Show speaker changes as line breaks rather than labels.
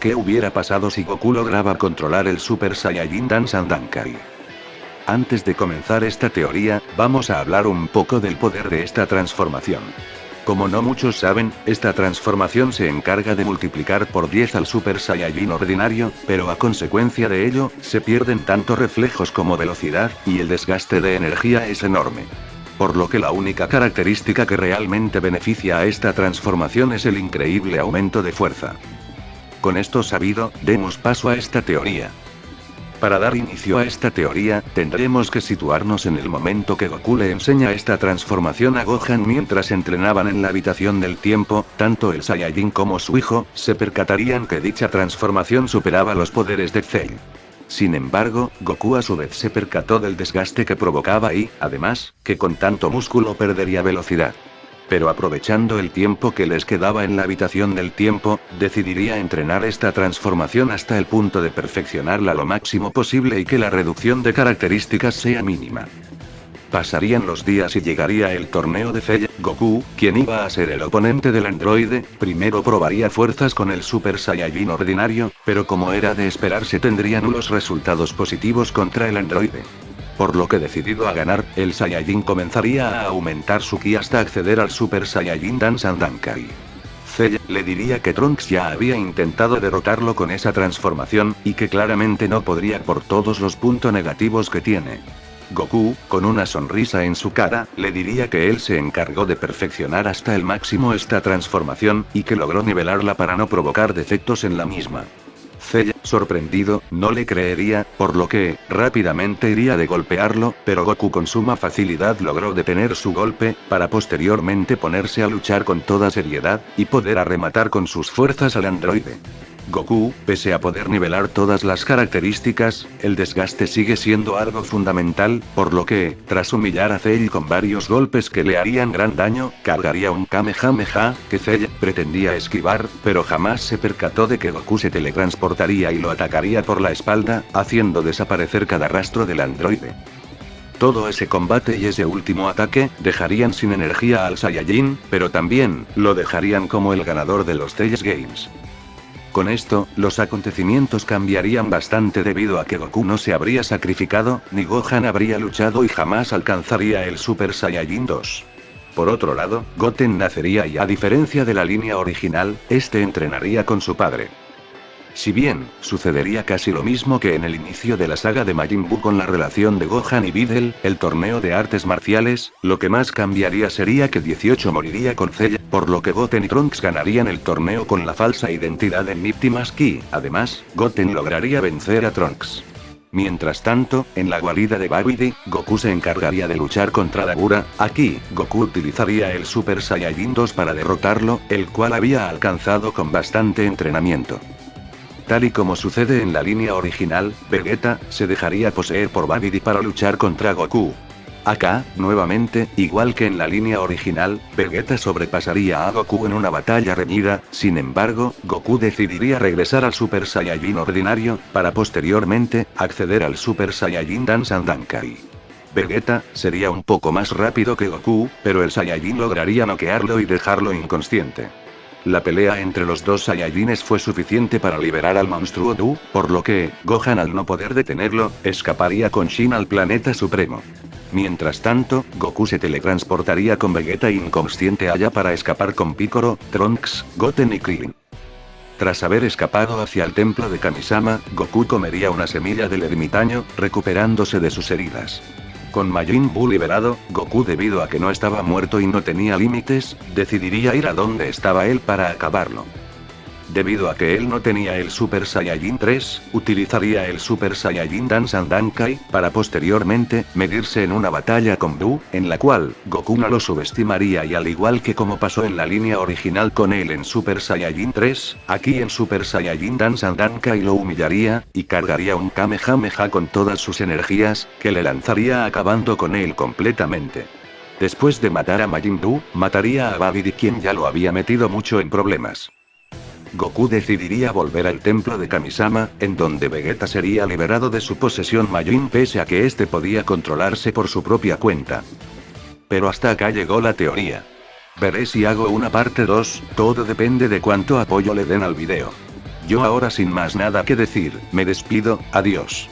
qué hubiera pasado si Goku lograba controlar el Super Saiyajin Dan Sandankai. Antes de comenzar esta teoría, vamos a hablar un poco del poder de esta transformación. Como no muchos saben, esta transformación se encarga de multiplicar por 10 al Super Saiyajin ordinario, pero a consecuencia de ello, se pierden tanto reflejos como velocidad, y el desgaste de energía es enorme. Por lo que la única característica que realmente beneficia a esta transformación es el increíble aumento de fuerza. Con esto sabido, demos paso a esta teoría. Para dar inicio a esta teoría, tendremos que situarnos en el momento que Goku le enseña esta transformación a Gohan mientras entrenaban en la habitación del tiempo. Tanto el Saiyajin como su hijo, se percatarían que dicha transformación superaba los poderes de Cell. Sin embargo, Goku a su vez se percató del desgaste que provocaba y, además, que con tanto músculo perdería velocidad. Pero aprovechando el tiempo que les quedaba en la habitación del tiempo, decidiría entrenar esta transformación hasta el punto de perfeccionarla lo máximo posible y que la reducción de características sea mínima. Pasarían los días y llegaría el torneo de Cell. Goku, quien iba a ser el oponente del androide, primero probaría fuerzas con el Super Saiyajin ordinario, pero como era de esperarse tendría nulos resultados positivos contra el androide. Por lo que decidido a ganar, el Saiyajin comenzaría a aumentar su ki hasta acceder al Super Saiyajin Dan Sandankai. Cell le diría que Trunks ya había intentado derrotarlo con esa transformación, y que claramente no podría por todos los puntos negativos que tiene. Goku, con una sonrisa en su cara, le diría que él se encargó de perfeccionar hasta el máximo esta transformación, y que logró nivelarla para no provocar defectos en la misma. Cell, sorprendido, no le creería, por lo que, rápidamente iría de golpearlo, pero Goku con suma facilidad logró detener su golpe, para posteriormente ponerse a luchar con toda seriedad, y poder arrematar con sus fuerzas al androide. Goku, pese a poder nivelar todas las características, el desgaste sigue siendo algo fundamental, por lo que, tras humillar a Cell con varios golpes que le harían gran daño, cargaría un Kamehameha, que Cell pretendía esquivar, pero jamás se percató de que Goku se teletransportaría y lo atacaría por la espalda, haciendo desaparecer cada rastro del androide. Todo ese combate y ese último ataque, dejarían sin energía al Saiyajin, pero también, lo dejarían como el ganador de los Cell Games. Con esto, los acontecimientos cambiarían bastante debido a que Goku no se habría sacrificado, ni Gohan habría luchado y jamás alcanzaría el Super Saiyajin 2. Por otro lado, Goten nacería y a diferencia de la línea original, este entrenaría con su padre. Si bien, sucedería casi lo mismo que en el inicio de la saga de Majin Buu con la relación de Gohan y Videl, el torneo de artes marciales, lo que más cambiaría sería que 18 moriría con Cell, por lo que Goten y Trunks ganarían el torneo con la falsa identidad en Niptimas Ki. Además, Goten lograría vencer a Trunks. Mientras tanto, en la guarida de Babidi, Goku se encargaría de luchar contra Dabura. Aquí, Goku utilizaría el Super Saiyajin 2 para derrotarlo, el cual había alcanzado con bastante entrenamiento. Tal y como sucede en la línea original, Vegeta se dejaría poseer por Babidi para luchar contra Goku. Acá, nuevamente, igual que en la línea original, Vegeta sobrepasaría a Goku en una batalla reñida. Sin embargo, Goku decidiría regresar al Super Saiyajin ordinario, para posteriormente, acceder al Super Saiyajin Dan Sandankai. Vegeta sería un poco más rápido que Goku, pero el Saiyajin lograría noquearlo y dejarlo inconsciente. La pelea entre los dos Saiyajines fue suficiente para liberar al monstruo Du, por lo que, Gohan al no poder detenerlo, escaparía con Shin al planeta supremo. Mientras tanto, Goku se teletransportaría con Vegeta inconsciente allá para escapar con Piccolo, Trunks, Goten y Krillin. Tras haber escapado hacia el templo de Kamisama, Goku comería una semilla del ermitaño, recuperándose de sus heridas. Con Majin Buu liberado, Goku, debido a que no estaba muerto y no tenía límites, decidiría ir a donde estaba él para acabarlo. Debido a que él no tenía el Super Saiyajin 3, utilizaría el Super Saiyajin Dan Sandankai, para posteriormente, medirse en una batalla con Buu, en la cual, Goku no lo subestimaría y al igual que como pasó en la línea original con él en Super Saiyajin 3, aquí en Super Saiyajin Dan Sandankai lo humillaría, y cargaría un Kamehameha con todas sus energías, que le lanzaría acabando con él completamente. Después de matar a Majin Buu, mataría a Babidi, quien ya lo había metido mucho en problemas. Goku decidiría volver al templo de Kamisama, en donde Vegeta sería liberado de su posesión Majin pese a que este podía controlarse por su propia cuenta. Pero hasta acá llegó la teoría. Veré si hago una parte 2, todo depende de cuánto apoyo le den al video. Yo ahora sin más nada que decir, me despido, adiós.